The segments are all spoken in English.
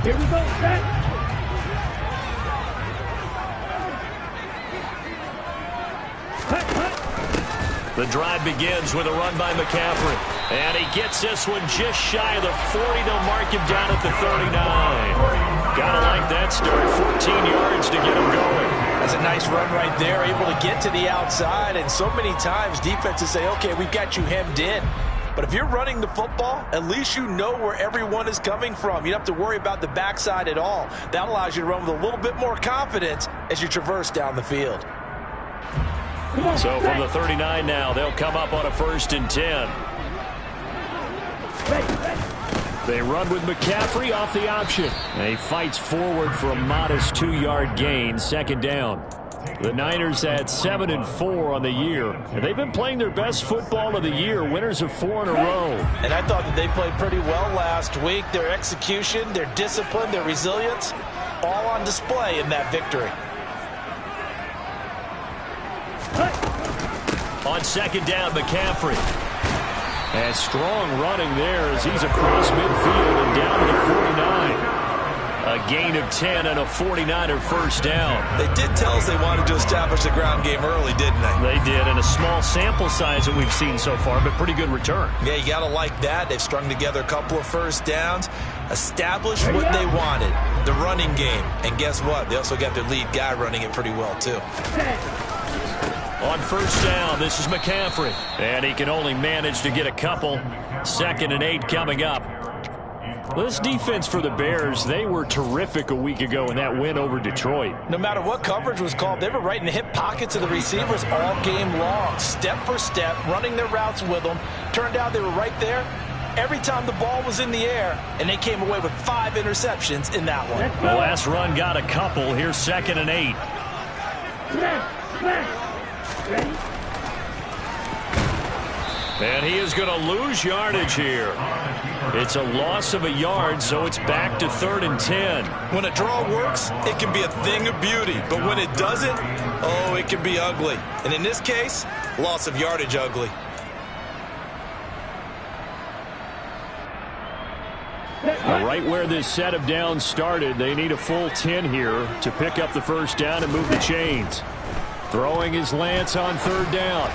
Here we go, set. The drive begins with a run by McCaffrey. And he gets this one just shy of the 40. They'll mark him down at the 39. Gotta like that start. 14 yards to get him going. That's a nice run right there. Able to get to the outside. And so many times defenses say, okay, we've got you hemmed in. But if you're running the football, at least you know where everyone is coming from. You don't have to worry about the backside at all. That allows you to run with a little bit more confidence as you traverse down the field. So from the 39 now, they'll come up on a 1st and 10. They run with McCaffrey off the option. And he fights forward for a modest 2-yard gain, 2nd down. The Niners had 7-4 on the year. And they've been playing their best football of the year, winners of 4 in a row. And I thought that they played pretty well last week. Their execution, their discipline, their resilience, all on display in that victory. On 2nd down, McCaffrey. And strong running there as he's across midfield and down to the 49. A gain of 10 and a 49er 1st down. They did tell us they wanted to establish the ground game early, didn't they? They did, and a small sample size that we've seen so far, but pretty good return. Yeah, you got to like that. They've strung together a couple of 1st downs, established what they wanted, the running game. And guess what? They also got their lead guy running it pretty well, too. On 1st down, this is McCaffrey. And he can only manage to get a couple. 2nd and 8 coming up. This defense for the Bears, they were terrific a week ago in that win over Detroit. No matter what coverage was called, they were right in the hip pockets of the receivers all game long. Step for step, running their routes with them. Turned out they were right there every time the ball was in the air, and they came away with 5 interceptions in that one. The last run got a couple. Here's 2nd and 8. Ready? And he is going to lose yardage here. It's a loss of a yard, so it's back to 3rd and 10. When a draw works, it can be a thing of beauty. But when it doesn't, oh, it can be ugly. And in this case, loss of yardage ugly. Right where this set of downs started, they need a full 10 here to pick up the 1st down and move the chains. Throwing his Lance on 3rd down.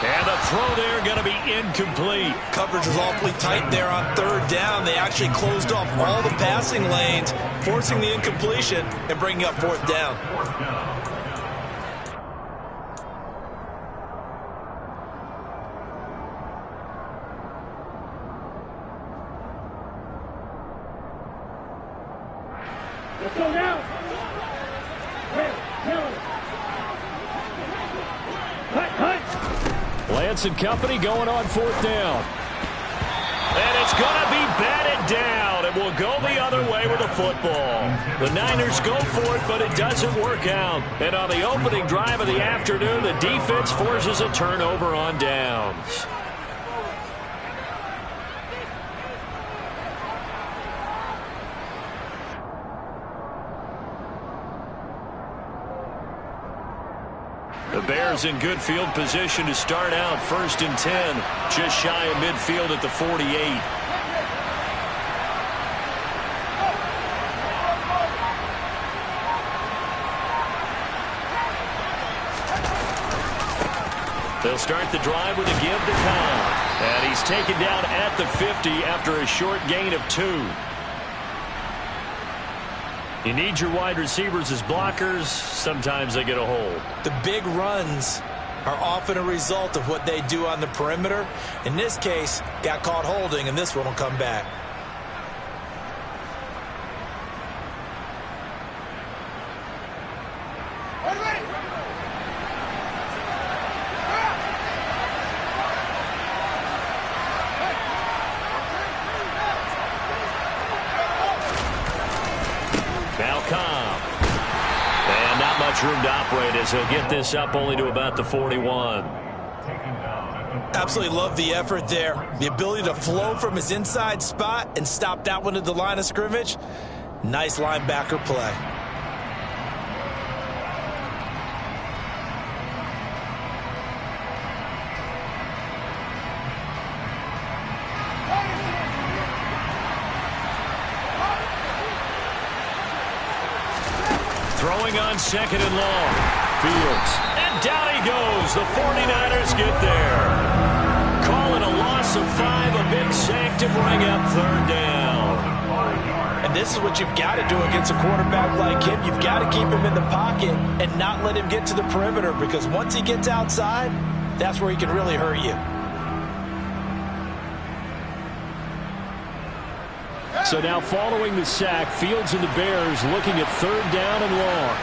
And the throw there going to be incomplete. Coverage was awfully tight there on 3rd down. They actually closed off all the passing lanes, forcing the incompletion and bringing up 4th down. Let's go now. Lance and company going on 4th down. And it's going to be batted down. It will go the other way with the football. The Niners go for it, but it doesn't work out. And on the opening drive of the afternoon, the defense forces a turnover on downs. The Bears in good field position to start out. 1st and 10, just shy of midfield at the 48. They'll start the drive with a give to Kyle. And he's taken down at the 50 after a short gain of 2. You need your wide receivers as blockers. Sometimes they get a hold. The big runs are often a result of what they do on the perimeter. In this case, got caught holding, and this one will come back. And not much room to operate as he'll get this up only to about the 41. Absolutely love the effort there. The ability to flow from his inside spot and stop that one at the line of scrimmage. Nice linebacker play. Throwing on 2nd and long. Fields. And down he goes. The 49ers get there. Call it a loss of 5. A big sack to bring up 3rd down. And this is what you've got to do against a quarterback like him. You've got to keep him in the pocket and not let him get to the perimeter, because once he gets outside, that's where he can really hurt you. So now following the sack, Fields and the Bears looking at 3rd down and long.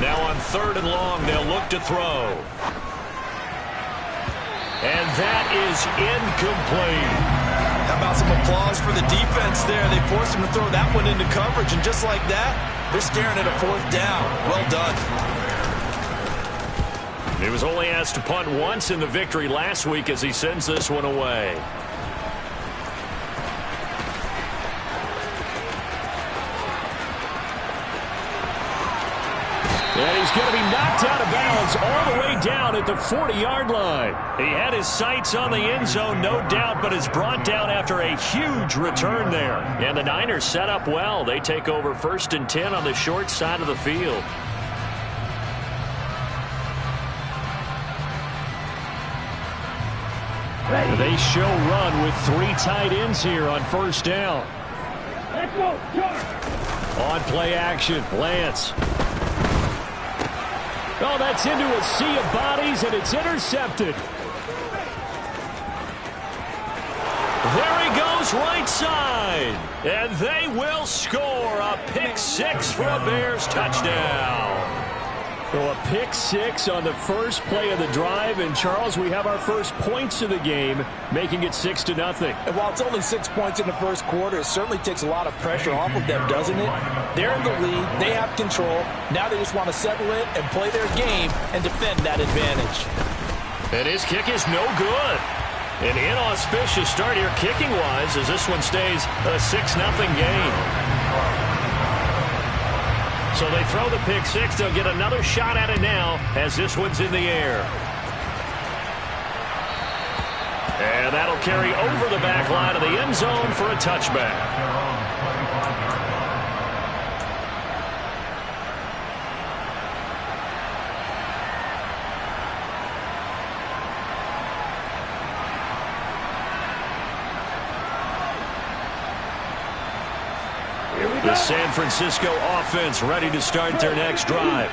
Now on 3rd and long, they'll look to throw. And that is incomplete. How about some applause for the defense there? They forced him to throw that one into coverage, and just like that, they're staring at a 4th down. Well done. He was only asked to punt once in the victory last week as he sends this one away. And he's going to be knocked out of bounds all the way down at the 40-yard line. He had his sights on the end zone, no doubt, but is brought down after a huge return there. And the Niners set up well. They take over 1st and 10 on the short side of the field. They show run with 3 tight ends here on 1st down. Let's go, charge. On play action, Lance. Oh, that's into a sea of bodies, and it's intercepted. There he goes, right side. And they will score a pick 6 for a Bears touchdown. So a pick 6 on the first play of the drive. And, Charles, we have our first points of the game, making it 6-0. And while it's only 6 points in the first quarter, it certainly takes a lot of pressure off of them, doesn't it? They're in the lead. They have control. Now they just want to settle in and play their game and defend that advantage. And his kick is no good. An inauspicious start here kicking-wise as this one stays a 6-0 game. So they throw the pick 6. They'll get another shot at it now as this one's in the air. And that'll carry over the back line of the end zone for a touchback. The San Francisco offense ready to start their next drive.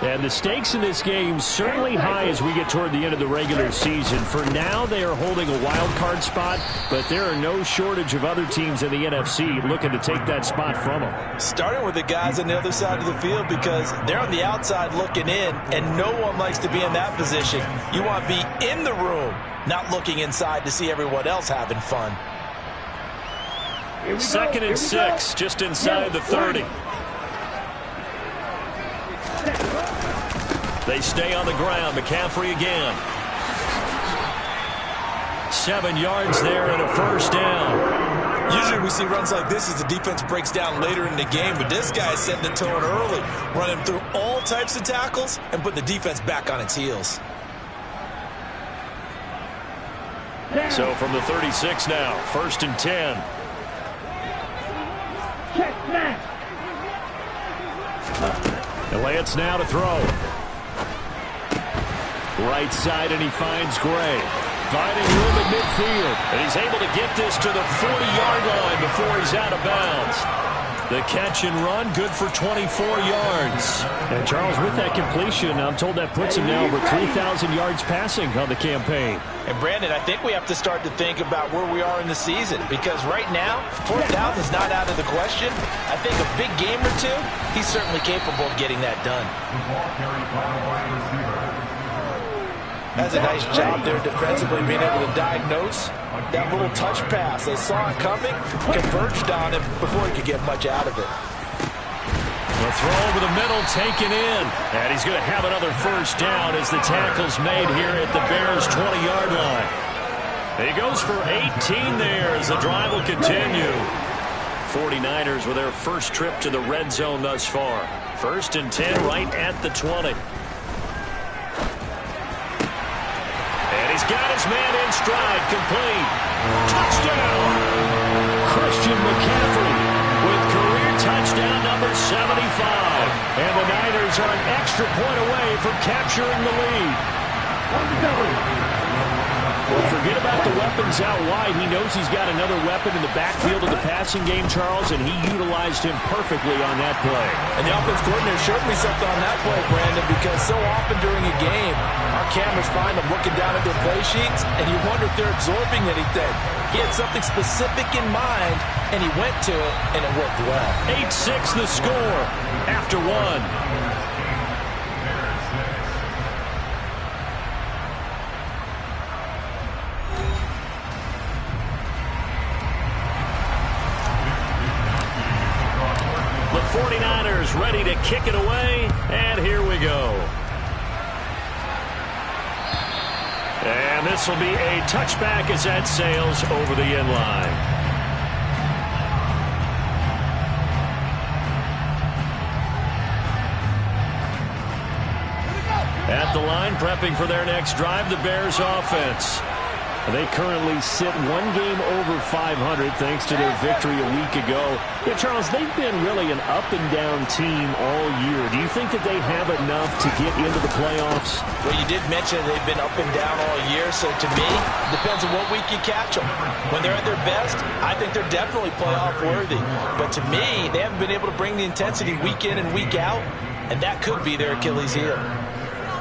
And the stakes in this game certainly high as we get toward the end of the regular season. For now, they are holding a wild card spot, but there are no shortage of other teams in the NFC looking to take that spot from them. Starting with the guys on the other side of the field, because they're on the outside looking in, and no one likes to be in that position. You want to be in the room, not looking inside to see everyone else having fun. 2nd and 6, just inside the 30. They stay on the ground. McCaffrey again. 7 yards there and a 1st down. Usually we see runs like this as the defense breaks down later in the game, but this guy is setting the tone early, running through all types of tackles and putting the defense back on its heels. So from the 36 now, 1st and 10. And Lance now to throw. Right side, and he finds Gray. Finding room at midfield. And he's able to get this to the 40-yard line before he's out of bounds. The catch and run, good for 24 yards. And, Charles, with that completion, I'm told that puts him now over 3,000 yards passing on the campaign. And, Brandon, I think we have to start to think about where we are in the season, because right now, 4,000 is not out of the question. I think a big game or two, he's certainly capable of getting that done. That's a nice job there defensively, being able to diagnose that little touch pass. They saw it coming, converged on him before he could get much out of it. The throw over the middle, taken in. And he's going to have another 1st down as the tackle's made here at the Bears' 20-yard line. He goes for 18 there as the drive will continue. 49ers with their first trip to the red zone thus far. 1st and 10 right at the 20. And he's got his man in stride, complete. Touchdown! Christian McCaffrey with career touchdown number 75. And the Niners are an extra point away from capturing the lead. Well, forget about the weapons out wide. He knows he's got another weapon in the backfield of the passing game, Charles, and he utilized him perfectly on that play. And the offense coordinator showed me something on that play, Brandon, because so often during a game, our cameras find them looking down at their play sheets, and you wonder if they're absorbing anything. He had something specific in mind, and he went to it, and it worked well. 8-6 the score after one. The 49ers ready to kick it away, and here we go. And this will be a touchback as that sails over the end line. At the line, prepping for their next drive, the Bears offense. They currently sit one game over 500 thanks to their victory a week ago. Yeah, Charles, they've been really an up-and-down team all year. Do you think that they have enough to get into the playoffs? Well, you did mention they've been up and down all year, so to me, it depends on what week you catch them. When they're at their best, I think they're definitely playoff-worthy. But to me, they haven't been able to bring the intensity week in and week out, and that could be their Achilles heel.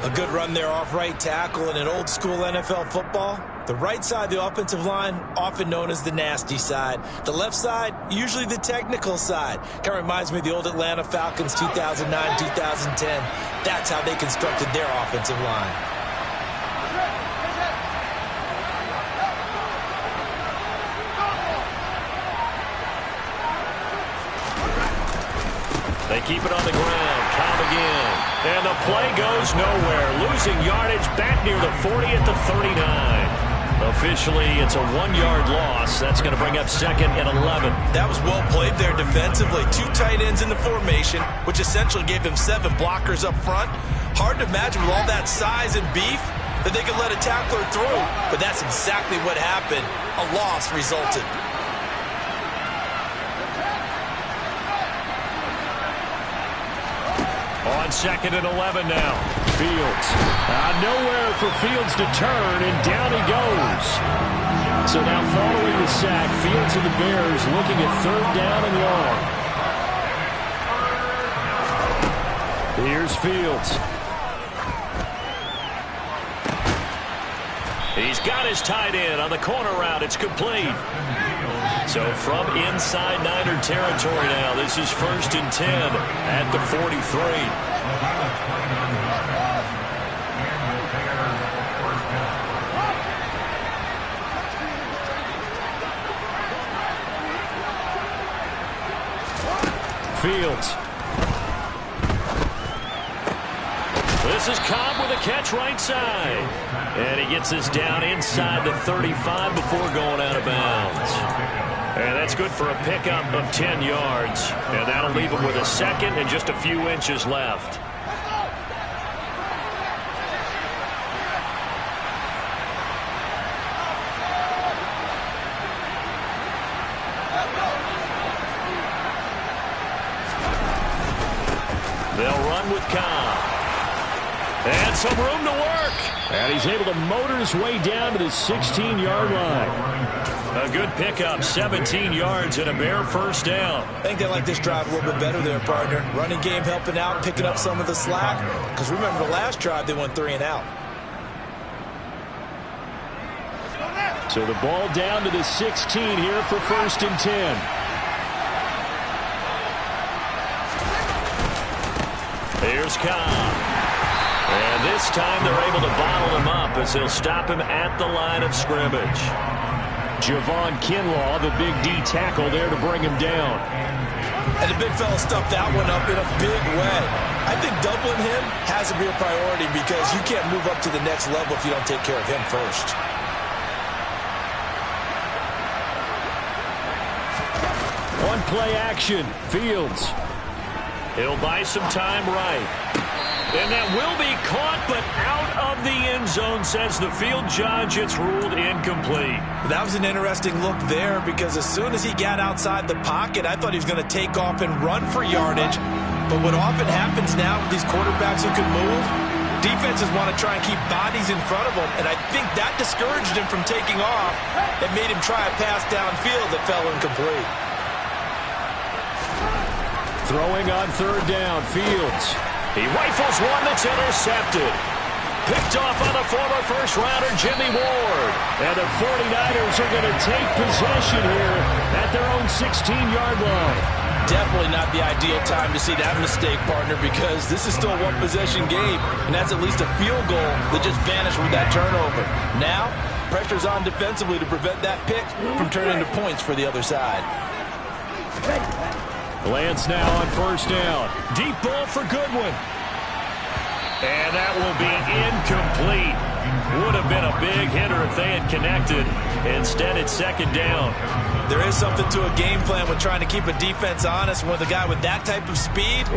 A good run there off right tackle in an old-school NFL football. The right side of the offensive line, often known as the nasty side. The left side, usually the technical side. Kind of reminds me of the old Atlanta Falcons 2009, 2010. That's how they constructed their offensive line. They keep it on the ground. Count again. And the play goes nowhere. Losing yardage back near the 40 at the 39. Officially, it's a 1-yard loss. That's going to bring up 2nd and 11. That was well played there defensively. 2 tight ends in the formation, which essentially gave them 7 blockers up front. Hard to imagine with all that size and beef that they could let a tackler through. But that's exactly what happened. A loss resulted. On 2nd and 11 now. Fields. Nowhere for Fields to turn, and down he goes. So now following the sack, Fields and the Bears looking at 3rd down and long. Here's Fields. He's got his tight end on the corner route. It's complete. So from inside Niner territory now, this is 1st and 10 at the 43. Fields. This is Cobb with a catch right side. And he gets us down inside the 35 before going out of bounds. And that's good for a pickup of 10 yards. And that'll leave him with a 2nd and just a few inches left. They'll run with Cobb. And some room to work. And he's able to motor his way down to the 16-yard line. A good pickup, 17 yards and a Bear 1st down. I think they like this drive a little bit better there, partner. Running game helping out, picking up some of the slack. Because remember the last drive, they went 3 and out. So the ball down to the 16 here for 1st and 10. Here's Cobb. And this time they're able to bottle him up as they'll stop him at the line of scrimmage. Javon Kinlaw, the big D tackle there to bring him down. And the big fella stuffed that one up in a big way. I think doubling him has to be a priority because you can't move up to the next level if you don't take care of him first. One play action. Fields. He'll buy some time right. And that will be caught, but out of the end zone, says the field judge. It's ruled incomplete. That was an interesting look there because as soon as he got outside the pocket, I thought he was going to take off and run for yardage. But what often happens now with these quarterbacks who can move, defenses want to try and keep bodies in front of them, and I think that discouraged him from taking off and made him try a pass downfield that fell incomplete. Throwing on third down, Fields. He rifles one that's intercepted. Picked off on the former first-rounder, Jimmy Ward. And the 49ers are going to take possession here at their own 16-yard line. Definitely not the ideal time to see that mistake, partner, because this is still a one-possession game, and that's at least a field goal that just vanished with that turnover. Now, pressure's on defensively to prevent that pick from turning into points for the other side. Lance now on first down. Deep ball for Goodwin. And that will be incomplete. Would have been a big hitter if they had connected. Instead, it's second down. There is something to a game plan with trying to keep a defense honest. With a guy with that type of speed,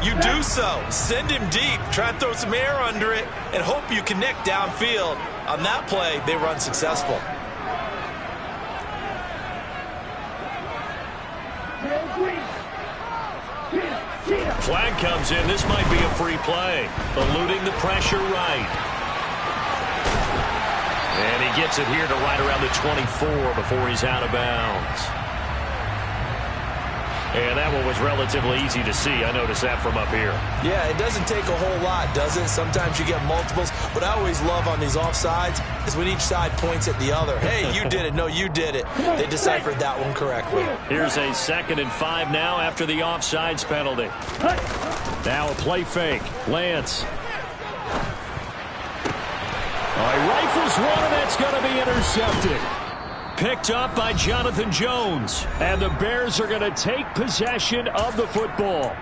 you do so. Send him deep. Try and throw some air under it and hope you connect downfield. On that play, they run successful. Flag comes in. This might be a free play. Eluding the pressure right. And he gets it here to right around the 24 before he's out of bounds. And that one was relatively easy to see. I noticed that from up here. Yeah, it doesn't take a whole lot, does it? Sometimes you get multiples. What I always love on these offsides is when each side points at the other. Hey, you did it. No, you did it. They deciphered that one correctly. Here's a 2nd and 5 now after the offsides penalty. Now a play fake. Lance. He rifles one, and that's going to be intercepted. Picked up by Jonathan Jones. And the Bears are going to take possession of the football.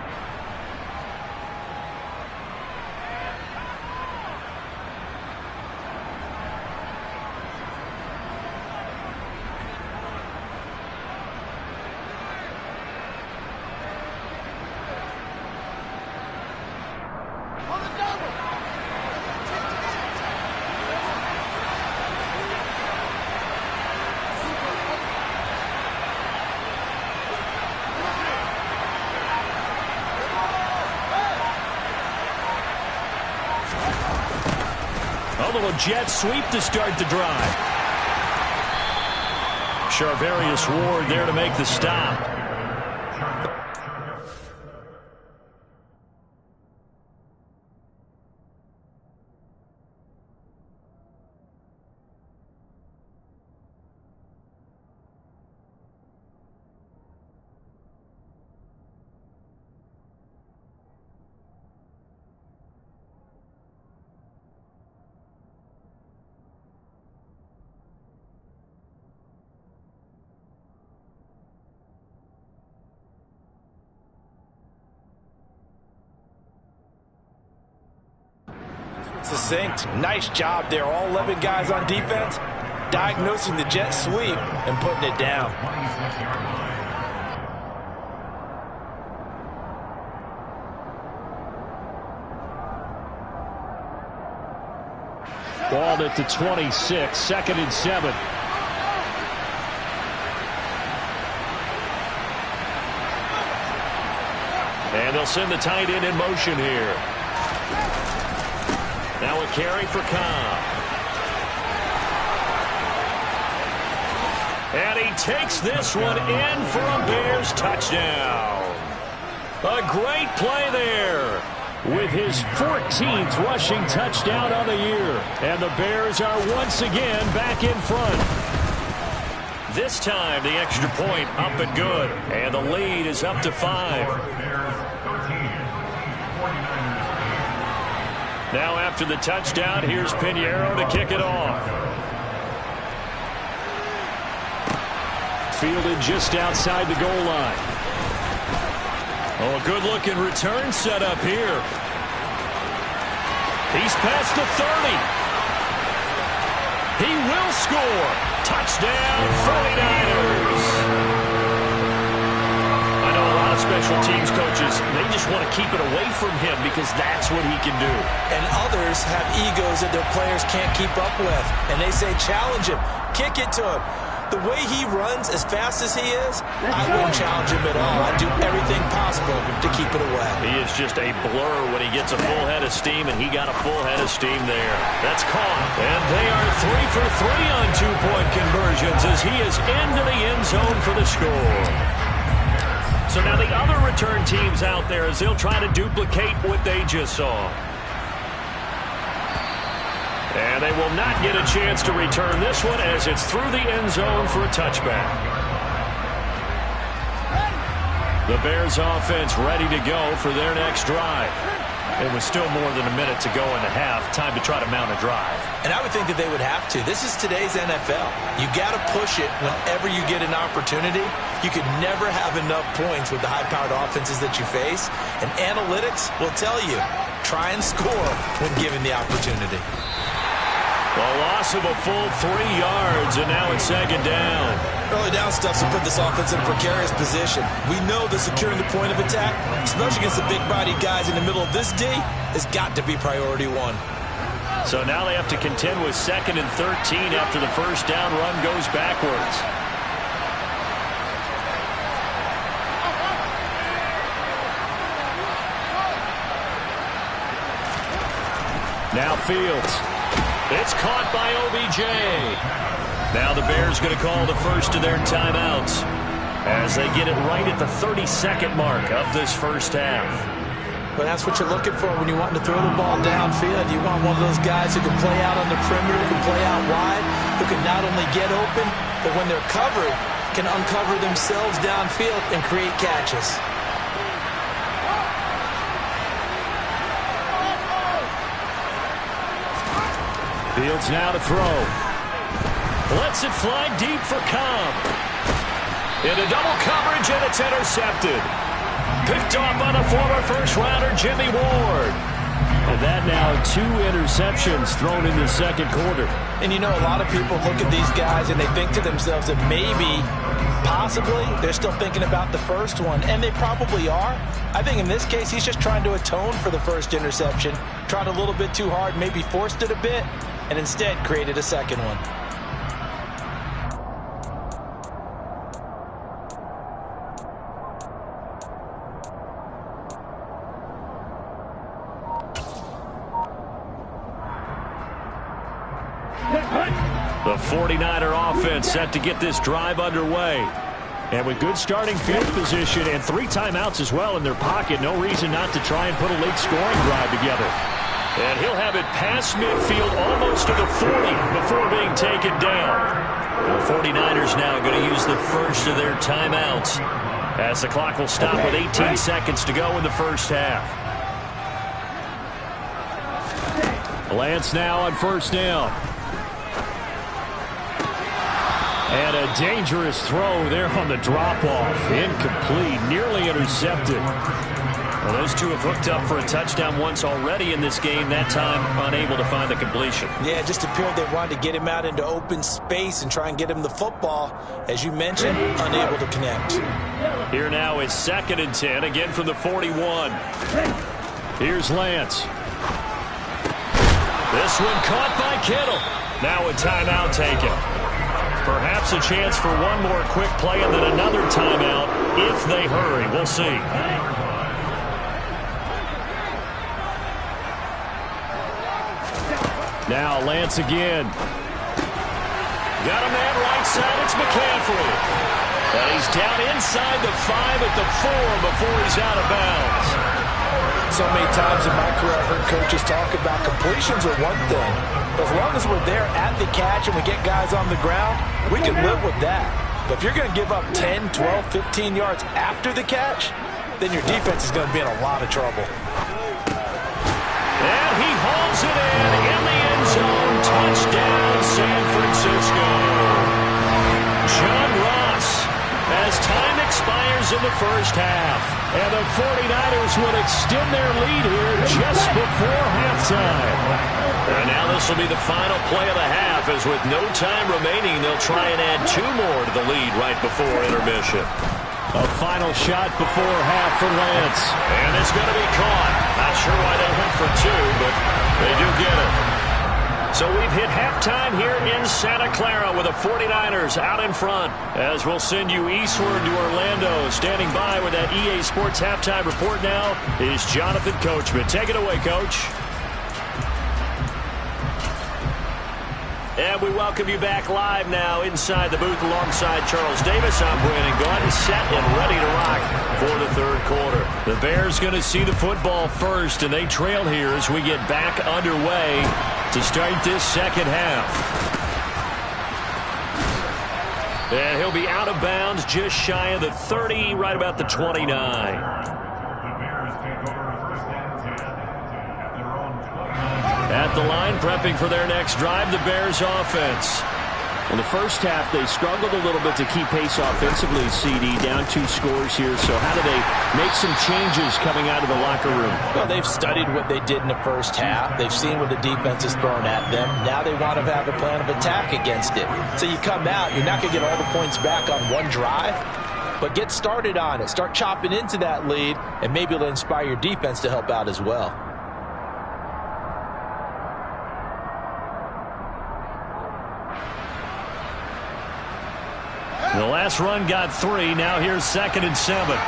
A little jet sweep to start the drive. Charvarius Ward there to make the stop. Succinct. Nice job there. All 11 guys on defense diagnosing the jet sweep and putting it down. Ball at the 26, 2nd and 7. And they'll send the tight end in motion here. Now a carry for Cobb. And he takes this one in for a Bears touchdown. A great play there with his 14th rushing touchdown on the year. And the Bears are once again back in front. This time the extra point up and good. And the lead is up to 5. Now after the touchdown, here's Pinheiro to kick it off. Fielded just outside the goal line. Oh, a good-looking return set up here. He's past the 30. He will score. Touchdown, 49ers. special teams coaches, they just want to keep it away from him because that's what he can do. And others have egos that their players can't keep up with. And they say, challenge him, kick it to him. The way he runs as fast as he is, I wouldn't challenge him at all. I'd do everything possible to keep it away. He is just a blur when he gets a full head of steam, and he got a full head of steam there. That's caught. And they are 3 for 3 on two-point conversions as he is into the end zone for the score. So now the other return teams out there as they'll try to duplicate what they just saw. And they will not get a chance to return this one as it's through the end zone for a touchback. The Bears offense ready to go for their next drive. It was still more than a minute to go in the half. Time to try to mount a drive. And I would think that they would have to. This is today's NFL. You got to push it whenever you get an opportunity. You could never have enough points with the high-powered offenses that you face. And analytics will tell you, try and score when given the opportunity. A loss of a full 3 yards, and now it's second down. Early down stuffs will put this offense in a precarious position. We know that securing the point of attack, especially against the big-bodied guys in the middle of this D, has got to be priority one. So now they have to contend with 2nd and 13 after the first down run goes backwards. Now Fields. It's caught by OBJ. Now the Bears going to call the first of their timeouts as they get it right at the 32nd mark of this first half. But that's what you're looking for when you want to throw the ball downfield. You want one of those guys who can play out on the perimeter, who can play out wide, who can not only get open, but when they're covered, can uncover themselves downfield and create catches. Fields now to throw. Lets it fly deep for Cobb. Into double coverage, and it's intercepted. Picked off by the former first-rounder Jimmy Ward. And that now 2 interceptions thrown in the second quarter. And you know, a lot of people look at these guys and they think to themselves that maybe, possibly, they're still thinking about the first one. And they probably are. I think in this case, he's just trying to atone for the first interception. Tried a little bit too hard, maybe forced it a bit, and instead created a second one. The 49er offense set to get this drive underway. And with good starting field position and 3 timeouts as well in their pocket, no reason not to try and put a late scoring drive together. And he'll have it past midfield almost to the 40 before being taken down. The 49ers now going to use the first of their timeouts as the clock will stop with 18 seconds to go in the first half. Lance now on first down. And a dangerous throw there on the drop-off. Incomplete, nearly intercepted. Well, those two have hooked up for a touchdown once already in this game, that time unable to find the completion. Yeah, it just appeared they wanted to get him out into open space and try and get him the football. As you mentioned, unable to connect. Here now is 2nd and 10, again from the 41. Here's Lance. This one caught by Kittle. Now a timeout taken. Perhaps a chance for one more quick play and then another timeout if they hurry. We'll see. Now Lance again. Got a man right side. It's McCaffrey. And he's down inside the 5 at the 4 before he's out of bounds. So many times in my career I've heard coaches talk about completions are one thing. As long as we're there at the catch and we get guys on the ground, we can live with that. But if you're going to give up 10, 12, 15 yards after the catch, then your defense is going to be in a lot of trouble. And he hauls it in the end zone. Touchdown, San Francisco. John Ross as time expires in the first half. And the 49ers will extend their lead here just before halftime. And now this will be the final play of the half, as with no time remaining, they'll try and add 2 more to the lead right before intermission. A final shot before half for Lance. And it's going to be caught. Not sure why they went for two, but they do get it. So we've hit halftime here in Santa Clara with the 49ers out in front. As we'll send you eastward to Orlando. Standing by with that EA Sports halftime report now is Jonathan Coachman. Take it away, Coach. And we welcome you back live now inside the booth alongside Charles Davis. I'm Brandon Gaudin, set and ready to rock for the third quarter. The Bears going to see the football first, and they trail here as we get back underway to start this second half. And he'll be out of bounds just shy of the 30, right about the 29. At the line, prepping for their next drive, the Bears offense. In the first half, they struggled a little bit to keep pace offensively, CD, down 2 scores here. So how do they make some changes coming out of the locker room? Well, they've studied what they did in the first half. They've seen what the defense has thrown at them. Now they want to have a plan of attack against it. So you come out, you're not going to get all the points back on one drive, but get started on it. Start chopping into that lead, and maybe it'll inspire your defense to help out as well. The last run got 3. Now here's 2nd and 7.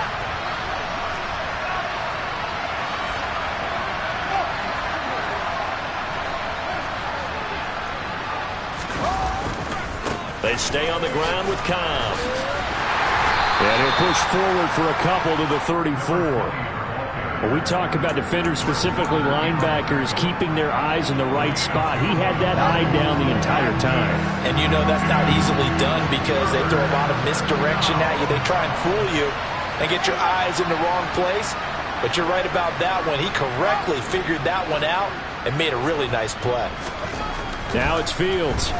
They stay on the ground with Cobb. And he'll push forward for a couple to the 34. When we talk about defenders, specifically linebackers, keeping their eyes in the right spot, he had that eye down the entire time. And you know that's not easily done because they throw a lot of misdirection at you. They try and fool you and get your eyes in the wrong place. But you're right about that one. He correctly figured that one out and made a really nice play. Now it's Fields.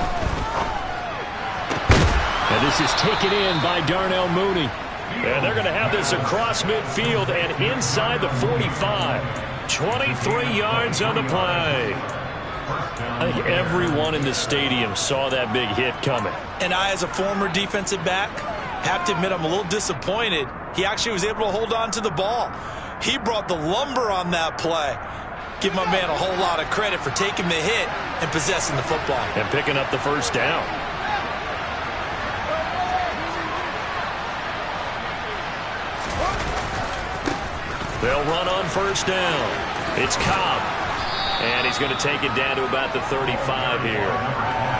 And this is taken in by Darnell Mooney. And they're going to have this across midfield and inside the 45. 23 yards on the play. I think everyone in the stadium saw that big hit coming. And I, as a former defensive back, have to admit I'm a little disappointed. He actually was able to hold on to the ball. He brought the lumber on that play. Give my man a whole lot of credit for taking the hit and possessing the football. And picking up the first down. They'll run on first down. It's Cobb. And he's going to take it down to about the 35 here.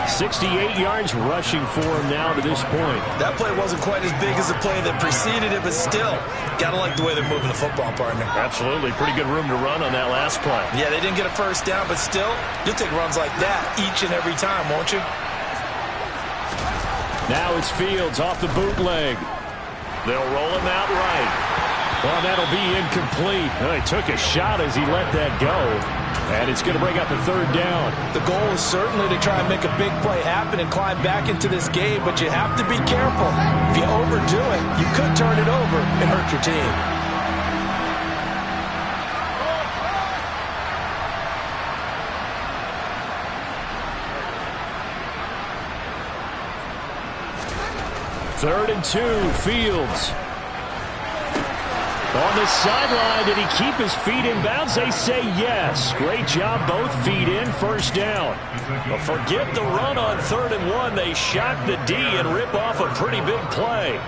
68 yards rushing for him now to this point. That play wasn't quite as big as the play that preceded it, but still, got to like the way they're moving the football, partner. Absolutely. Pretty good room to run on that last play. Yeah, they didn't get a first down, but still, you'll take runs like that each and every time, won't you? Now it's Fields off the bootleg. They'll roll him out right. Well, that'll be incomplete. He took a shot as he let that go. And it's going to bring up a third down. The goal is certainly to try and make a big play happen and climb back into this game, but you have to be careful. If you overdo it, you could turn it over and hurt your team. Third and 2, Fields. On the sideline, did he keep his feet in bounds? They say yes. Great job, both feet in, first down. But forget the run on 3rd and 1. They shock the D and rip off a pretty big play.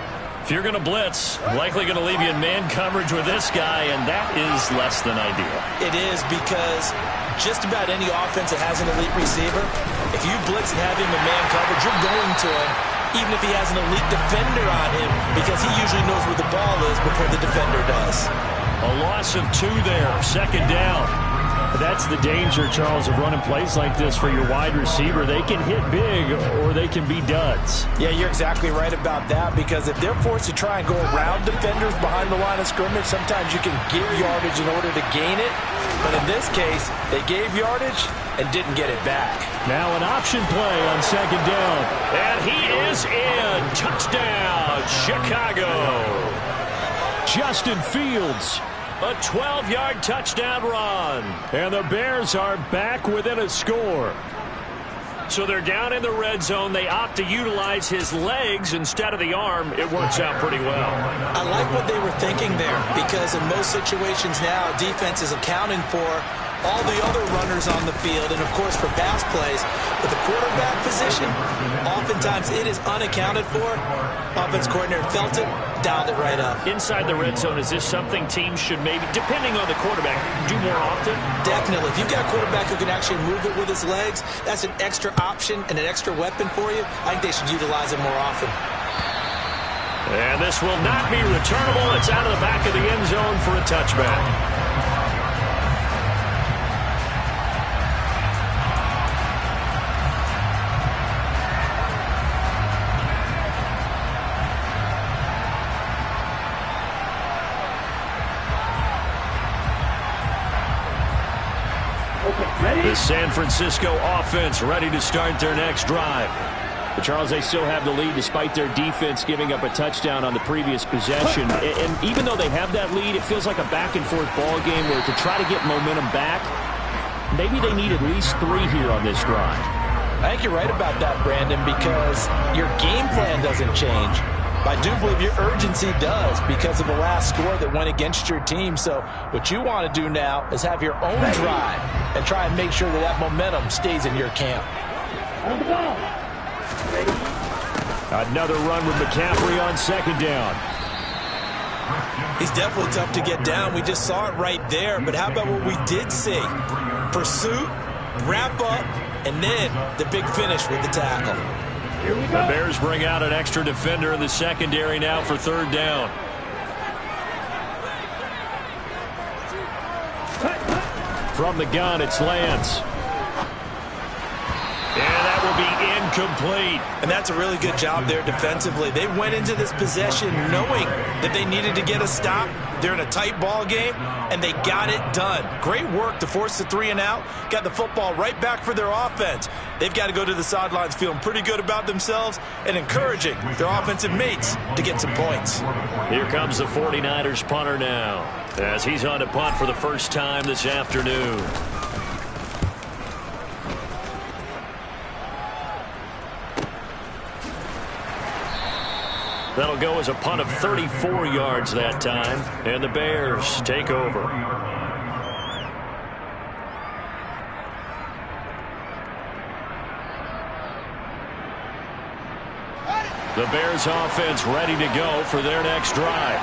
If you're going to blitz, likely going to leave you in man coverage with this guy, and that is less than ideal. It is because just about any offense that has an elite receiver, if you blitz and have him in man coverage, you're going to him, even if he has an elite defender on him, because he usually knows where the ball is before the defender does. A loss of 2 there, 2nd down. That's the danger, Charles, of running plays like this for your wide receiver. They can hit big or they can be duds. Yeah, you're exactly right about that, because if they're forced to try and go around defenders behind the line of scrimmage, sometimes you can give yardage in order to gain it. But in this case, they gave yardage and didn't get it back. Now an option play on 2nd down. And he is in. Touchdown, Chicago. Justin Fields. A 12-yard touchdown run. And the Bears are back within a score. So they're down in the red zone. They opt to utilize his legs instead of the arm. It works out pretty well. I like what they were thinking there, because in most situations now, defense is accounting for all the other runners on the field and, of course, for pass plays. But the quarterback position, oftentimes it is unaccounted for. Offense coordinator felt it, dialed it right up. Inside the red zone, is this something teams should maybe, depending on the quarterback, do more often? Definitely. If you've got a quarterback who can actually move it with his legs, that's an extra option and an extra weapon for you. I think they should utilize it more often. And this will not be returnable. It's out of the back of the end zone for a touchback. The San Francisco offense ready to start their next drive. But Charles, they still have the lead despite their defense giving up a touchdown on the previous possession. And even though they have that lead, it feels like a back-and-forth ball game where to try to get momentum back, maybe they need at least 3 here on this drive. I think you're right about that, Brandon, because your game plan doesn't change. I do believe your urgency does because of the last score that went against your team. So what you want to do now is have your own drive and try and make sure that that momentum stays in your camp. Another run with McCaffrey on second down. He's definitely tough to get down. We just saw it right there. But how about what we did see? Pursuit, wrap up, and then the big finish with the tackle. The Bears bring out an extra defender in the secondary now for third down. From the gun, it's Lance. And that will be incomplete. And that's a really good job there defensively. They went into this possession knowing that they needed to get a stop. They're in a tight ball game, and they got it done. Great work to force the 3 and out. Got the football right back for their offense. They've got to go to the sidelines feeling pretty good about themselves and encouraging their offensive mates to get some points. Here comes the 49ers punter now, as he's on to punt for the first time this afternoon. That'll go as a punt of 34 yards that time, and the Bears take over. The Bears offense ready to go for their next drive.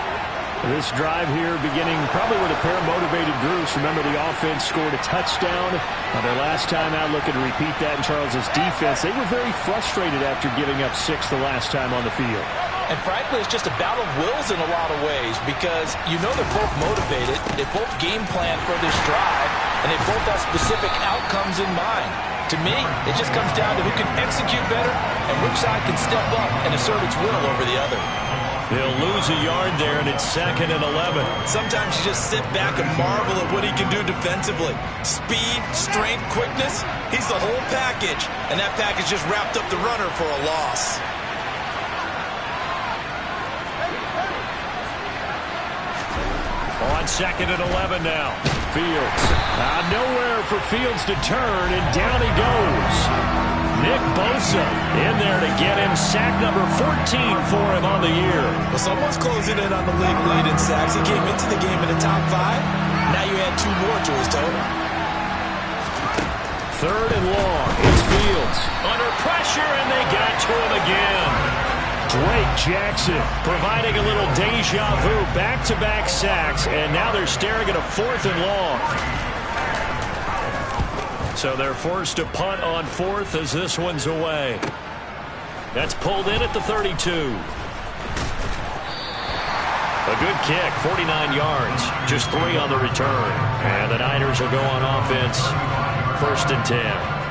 This drive here beginning probably with a pair of motivated groups. Remember, the offense scored a touchdown on their last time out, looking to repeat that in Charles's defense. They were very frustrated after giving up 6 the last time on the field. And frankly, it's just a battle of wills in a lot of ways because you know they're both motivated. They both game plan for this drive, and they both have specific outcomes in mind. To me, it just comes down to who can execute better and which side can step up and assert its will over the other. They'll lose a yard there, and it's 2nd and 11. Sometimes you just sit back and marvel at what he can do defensively. Speed, strength, quickness, he's the whole package, and that package just wrapped up the runner for a loss. On 2nd and 11 now. Fields. Nowhere for Fields to turn, and down he goes. Nick Bosa in there to get him sack number 14 for him on the year. Well, someone's closing in on the league lead in sacks. He came into the game in the top 5. Now you add 2 more to his total. 3rd and long. It's Fields. Under pressure, and they got to him again. Drake Jackson providing a little deja vu, back-to-back sacks, and now they're staring at a 4th and long. So they're forced to punt on 4th as this one's away. That's pulled in at the 32. A good kick, 49 yards, just 3 on the return. And the Niners will go on offense, 1st and 10.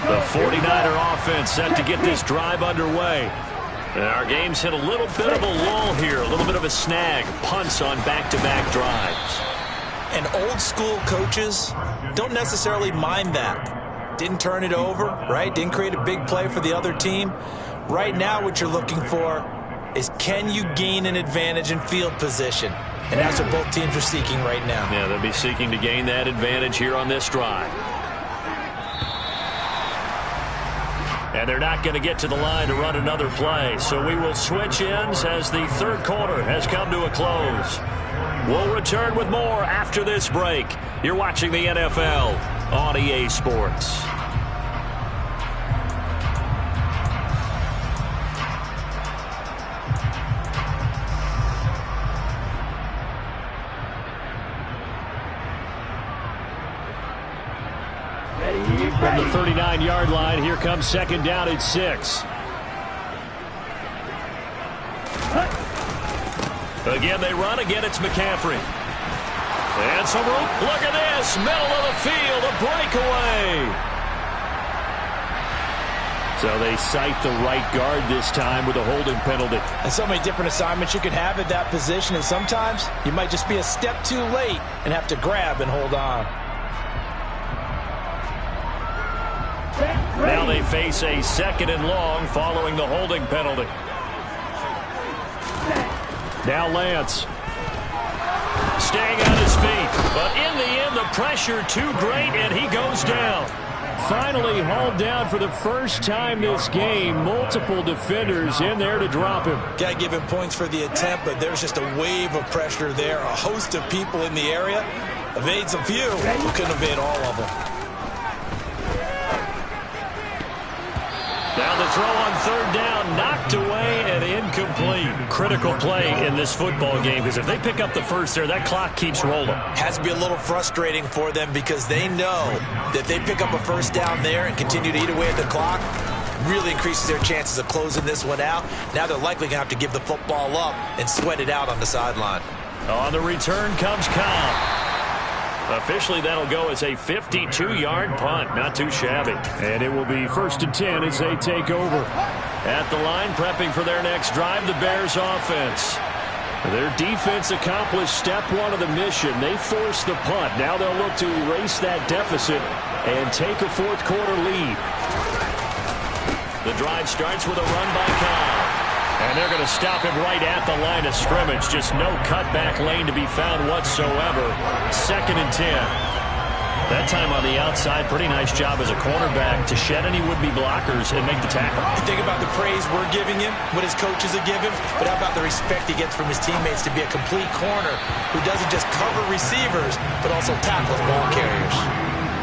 The 49er offense set to get this drive underway. And our game's hit a little bit of a lull here, a little bit of a snag. Punts on back-to-back drives. And old school coaches don't necessarily mind that. Didn't turn it over, right? Didn't create a big play for the other team. Right now what you're looking for is, can you gain an advantage in field position? And that's what both teams are seeking right now. Yeah, they'll be seeking to gain that advantage here on this drive. And they're not going to get to the line to run another play. So we will switch ends as the third quarter has come to a close. We'll return with more after this break. You're watching the NFL on EA Sports. From the 39-yard line, here comes second down at 6. Again, they run. Again, it's McCaffrey. And some room. Look at this. Middle of the field. A breakaway. So they cite the right guard this time with a holding penalty. And so many different assignments you could have at that position. And sometimes you might just be a step too late and have to grab and hold on. Now they face a second and long following the holding penalty. Now Lance. Staying on his feet. But in the end, the pressure too great, and he goes down. Finally hauled down for the first time this game. Multiple defenders in there to drop him. Got to give him points for the attempt, but there's just a wave of pressure there. A host of people in the area. Evades a few, but couldn't evade all of them. Now the throw on third down, knocked away and incomplete. Critical play in this football game, because if they pick up the first there, that clock keeps rolling. Has to be a little frustrating for them because they know that they pick up a first down there and continue to eat away at the clock, really increases their chances of closing this one out. Now they're likely going to have to give the football up and sweat it out on the sideline. On the return comes Cobb. Officially, that'll go as a 52-yard punt. Not too shabby. And it will be 1st and 10 as they take over. At the line, prepping for their next drive, the Bears offense. Their defense accomplished step one of the mission. They forced the punt. Now they'll look to erase that deficit and take a fourth quarter lead. The drive starts with a run by Cobb. And they're going to stop him right at the line of scrimmage. Just no cutback lane to be found whatsoever. 2nd and 10. That time on the outside, pretty nice job as a cornerback to shed any would-be blockers and make the tackle. You think about the praise we're giving him, what his coaches are giving, but how about the respect he gets from his teammates to be a complete corner who doesn't just cover receivers, but also tackles ball carriers.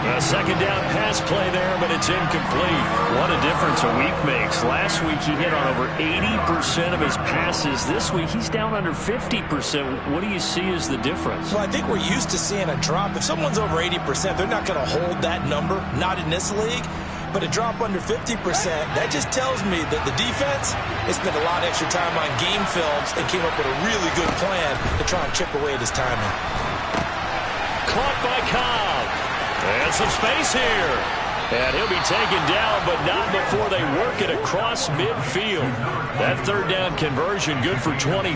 A second down pass play there, but it's incomplete. What a difference a week makes. Last week he hit on over 80% of his passes. This week he's down under 50%. What do you see as the difference? Well, I think we're used to seeing a drop. If someone's over 80%, they're not going to hold that number, not in this league. But a drop under 50%, that just tells me that the defense has spent a lot of extra time on game films and came up with a really good plan to try and chip away at his timing. Caught by Cobb. And some space here. And he'll be taken down, but not before they work it across midfield. That third down conversion good for 23.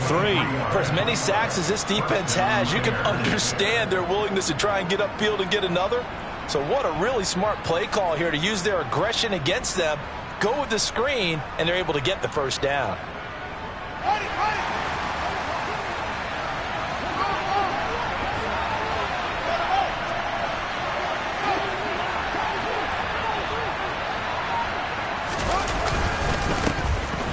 For as many sacks as this defense has, you can understand their willingness to try and get upfield and get another. So what a really smart play call here to use their aggression against them, go with the screen, and they're able to get the first down.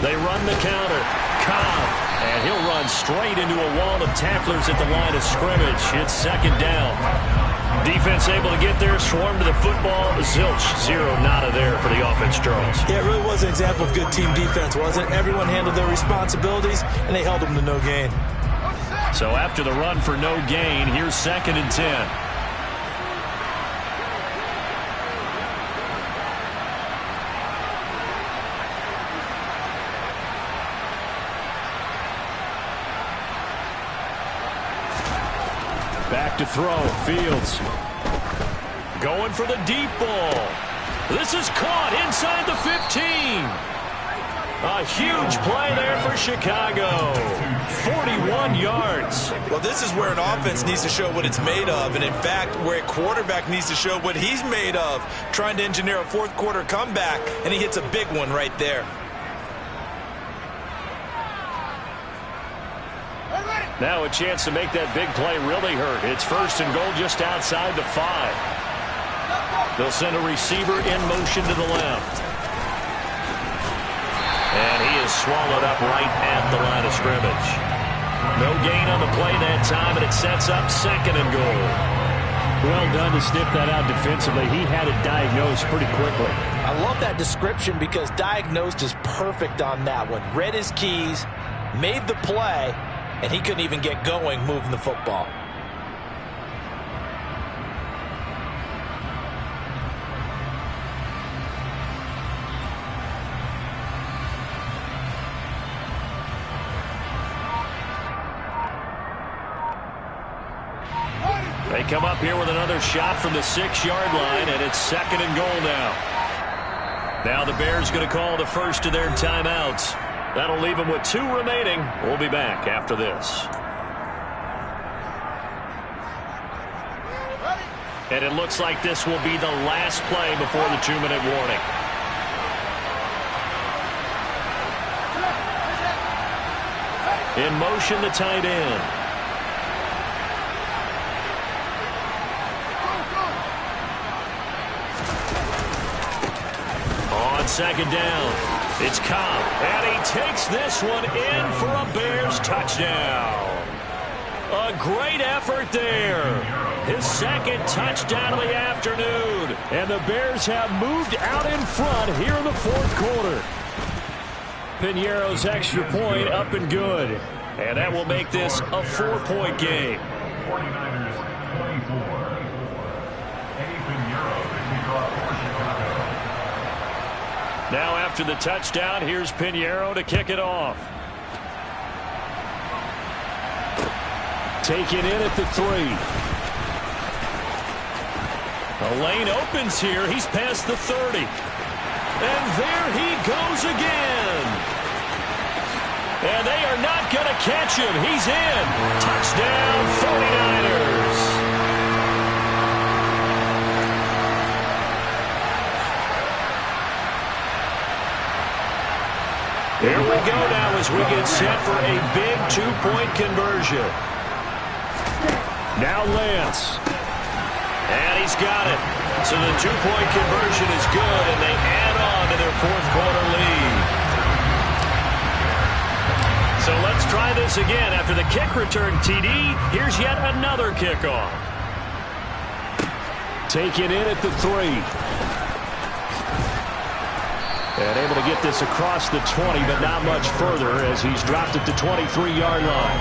They run the counter. Cobb. And he'll run straight into a wall of tacklers at the line of scrimmage. It's second down. Defense able to get there, swarm to the football. Zilch, zero nada there for the offense, Charles. Yeah, it really was an example of good team defense, wasn't it? Everyone handled their responsibilities, and they held them to no gain. So after the run for no gain, here's 2nd and 10. Back to throw. Fields. Going for the deep ball. This is caught inside the 15. A huge play there for Chicago. 41 yards. Well, this is where an offense needs to show what it's made of, and in fact, where a quarterback needs to show what he's made of, trying to engineer a fourth-quarter comeback, and he hits a big one right there. Now a chance to make that big play really hurt. It's 1st and goal just outside the 5. They'll send a receiver in motion to the left. And he is swallowed up right at the line of scrimmage. No gain on the play that time, and it sets up 2nd and goal. Well done to sniff that out defensively. He had it diagnosed pretty quickly. I love that description because diagnosed is perfect on that one. Read his keys, made the play, and he couldn't even get going moving the football. They come up here with another shot from the 6-yard line, and it's 2nd and goal now. Now the Bears going to call the first of their timeouts. That'll leave them with 2 remaining. We'll be back after this. And it looks like this will be the last play before the 2-minute warning. In motion, the tight end. On 2nd down, it's Cobb, and he takes this one in for a Bears touchdown. A great effort there. His 2nd touchdown of the afternoon. And the Bears have moved out in front here in the 4th quarter. Piñeiro's extra point up and good. And that will make this a 4-point game. 49ers 24. Eddie Piñeiro picking up for Chicago. Now after the touchdown, here's Piñeiro to kick it off. Taken in at the 3. The lane opens here. He's past the 30. And there he goes again. And they are not going to catch him. He's in. Touchdown, 49ers. Here we go now as we get set for a big 2-point conversion. Now Lance. And he's got it. So the 2-point conversion is good, and they add on to their 4th quarter lead. So let's try this again. After the kick return TD, here's yet another kickoff. Taken in at the 3. And able to get this across the 20, but not much further as he's dropped at the 23-yard line.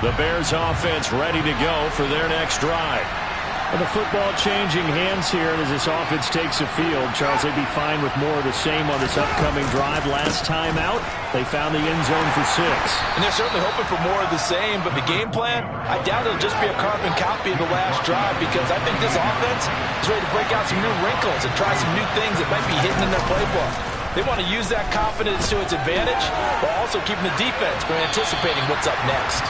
The Bears offense ready to go for their next drive. And the football changing hands here as this offense takes the field. Charles, they'd be fine with more of the same on this upcoming drive. Last time out, they found the end zone for 6. And they're certainly hoping for more of the same, but the game plan, I doubt it'll just be a carbon copy of the last drive because I think this offense is ready to break out some new wrinkles and try some new things that might be hidden in their playbook. They want to use that confidence to its advantage while also keeping the defense from anticipating what's up next.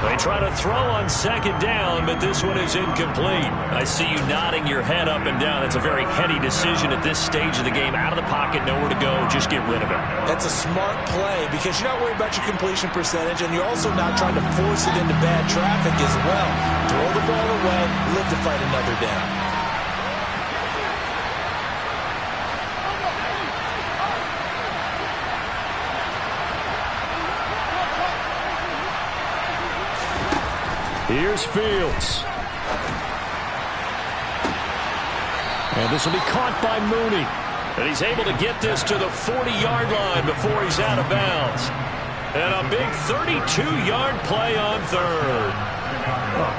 They try to throw on 2nd down, but this one is incomplete. I see you nodding your head up and down. It's a very heady decision at this stage of the game. Out of the pocket, nowhere to go. Just get rid of it. That's a smart play because you're not worried about your completion percentage, and you're also not trying to force it into bad traffic as well. Throw the ball away, live to fight another down. Here's Fields. And this will be caught by Mooney. And he's able to get this to the 40-yard line before he's out of bounds. And a big 32-yard play on 3rd.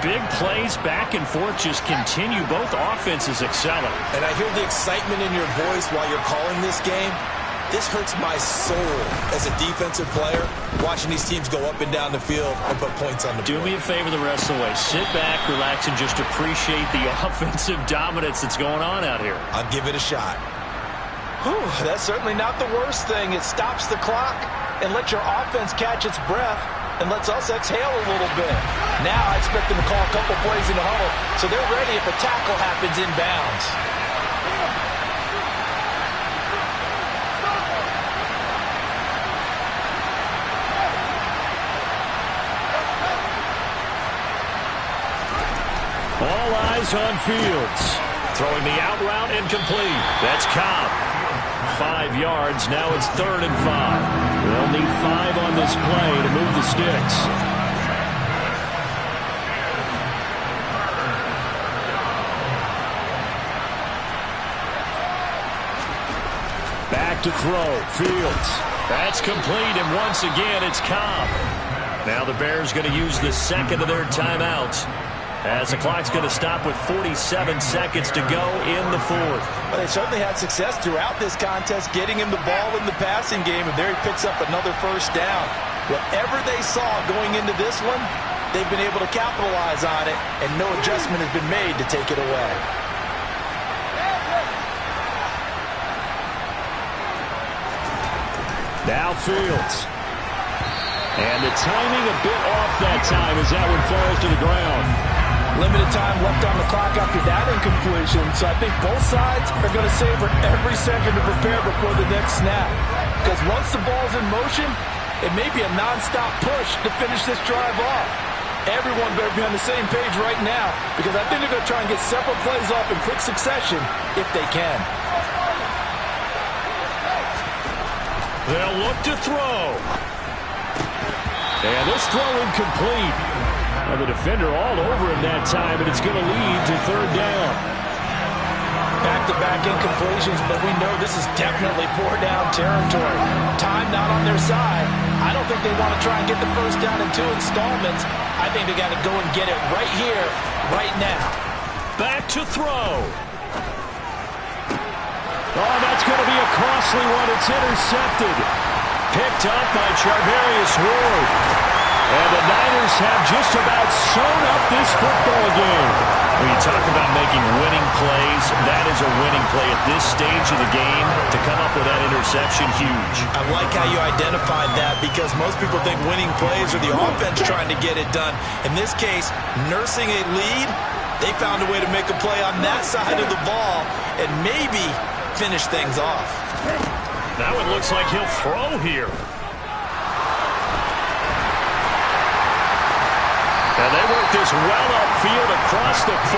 Big plays back and forth just continue. Both offenses excelling. And I hear the excitement in your voice while you're calling this game. This hurts my soul as a defensive player, watching these teams go up and down the field and put points on the board. Do me a favor the rest of the way. Sit back, relax, and just appreciate the offensive dominance that's going on out here. I'll give it a shot. Whew, that's certainly not the worst thing. It stops the clock and lets your offense catch its breath and lets us exhale a little bit. Now I expect them to call a couple plays in the huddle so they're ready if a tackle happens inbounds. All eyes on Fields. Throwing the out route incomplete. That's Cobb. 5 yards. Now it's 3rd and 5. They'll need 5 on this play to move the sticks. Back to throw. Fields. That's complete, and once again it's Cobb. Now the Bears going to use the second of their timeouts, as the clock's going to stop with 47 seconds to go in the 4th. Well, they certainly had success throughout this contest, getting him the ball in the passing game, and there he picks up another first down. Whatever they saw going into this one, they've been able to capitalize on it, and no adjustment has been made to take it away. Now Fields. And the timing a bit off that time as that one falls to the ground. Limited time left on the clock after that incompletion, so I think both sides are going to savor every second to prepare before the next snap. Because once the ball's in motion, it may be a nonstop push to finish this drive off. Everyone better be on the same page right now, because I think they're going to try and get several plays off in quick succession if they can. They'll look to throw. And this throw incomplete. Now the defender all over him that time, and it's going to lead to 3rd down. Back-to-back incompletions, but we know this is definitely 4-down territory. Time not on their side. I don't think they want to try and get the first down in 2 installments. I think they got to go and get it right here, right now. Back to throw. Oh, that's going to be a costly one. It's intercepted. Picked up by Charvarius Ward. And the Niners have just about sewn up this football game. When you talk about making winning plays, that is a winning play at this stage of the game. To come up with that interception, huge. I like how you identified that, because most people think winning plays are the offense trying to get it done. In this case, nursing a lead, they found a way to make a play on that side of the ball and maybe finish things off. Now it looks like he'll throw here. And they work this well upfield across the 45.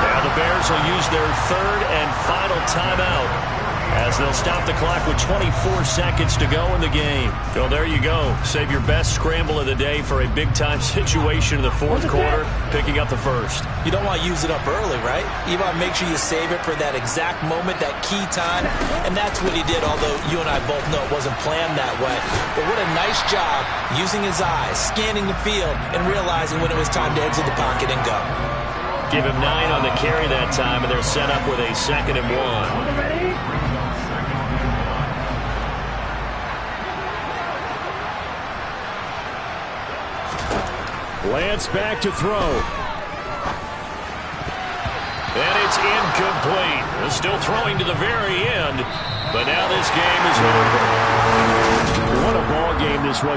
Now the Bears will use their 3rd and final timeout, as they'll stop the clock with 24 seconds to go in the game. So there you go. Save your best scramble of the day for a big-time situation in the 4th quarter, picking up the 1st. You don't want to use it up early, right? You want to make sure you save it for that exact moment, that key time, and that's what he did, although you and I both know it wasn't planned that way. But what a nice job using his eyes, scanning the field, and realizing when it was time to exit the pocket and go. Give him 9 on the carry that time, and they're set up with a 2nd and 1. Lance back to throw. And it's incomplete. Still throwing to the very end, but now this game is over. What a ball game this was.